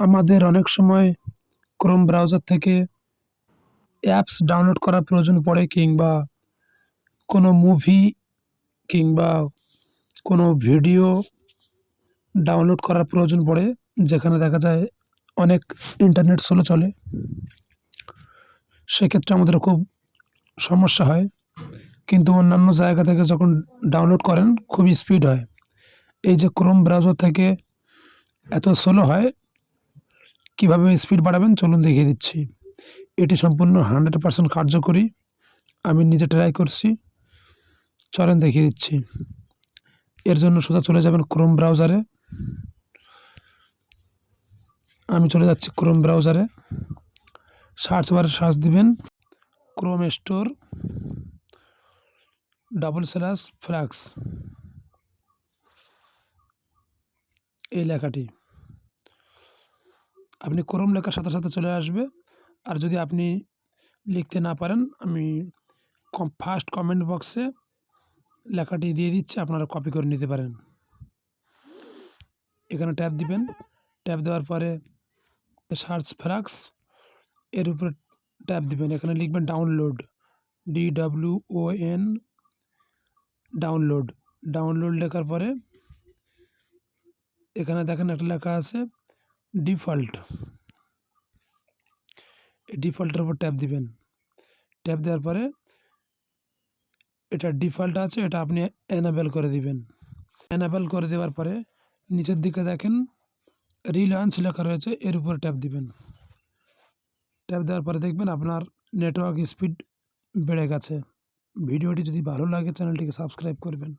আমাদের অনেক সময় ক্রোম ব্রাউজার থেকে অ্যাপস ডাউনলোড করার প্রয়োজন পড়ে কিংবা কোনো মুভি কিংবা কোনো ভিডিও ডাউনলোড করার প্রয়োজন পড়ে, যেখানে দেখা যায় অনেক ইন্টারনেট স্লো চলে। সেক্ষেত্রে আমাদের খুব সমস্যা হয়। কিন্তু অন্যান্য জায়গা থেকে যখন ডাউনলোড করেন খুবই স্পিড হয়। এই যে ক্রোম ব্রাউজার থেকে এত স্লো হয়, কীভাবে স্পিড বাড়াবেন চলুন দেখিয়ে দিচ্ছি। এটি সম্পূর্ণ 100% কার্যকরী। আমি নিজে ট্রাই করছি, চলেন দেখিয়ে দিচ্ছি। এর জন্য সোজা চলে যাবেন ক্রোম ব্রাউজারে। আমি চলে যাচ্ছি ক্রোম ব্রাউজারে। সার্চ বারে সার্চ দিবেন ক্রোম স্টোর /ফ্ল্যাক্স, এই লেখাটি আপনি ক্রোম লেখার সাথে সাথে চলে আসবে। আর যদি আপনি লিখতে না পারেন, আমি ফার্স্ট কমেন্ট বক্সে লেখাটি দিয়ে দিচ্ছি, আপনারা কপি করে নিতে পারেন। এখানে ট্যাপ দিবেন। ট্যাপ দেওয়ার পরে সার্চ ফ্ল্যাক্স এর উপরে ট্যাপ দিবেন। এখানে লিখবেন ডাউনলোড, DWON, ডাউনলোড। ডাউনলোড লেখার পরে এখানে দেখেন একটা লেখা আছে ডিফল্ট। ডিফল্টের উপর ট্যাপ দিবেন। ট্যাপ দেওয়ার পরে এটা ডিফল্ট আছে, এটা আপনি এনাবেল করে দিবেন। এনাবেল করে দেওয়ার পরে নিচের দিকে দেখেন রিলায়েন্স লেখা রয়েছে, এর উপরে ট্যাপ দিবেন। ট্যাপ দেওয়ার পরে দেখবেন আপনার নেটওয়ার্ক স্পিড বেড়ে গেছে। ভিডিওটি যদি ভালো লাগে চ্যানেলটিকে সাবস্ক্রাইব করবেন।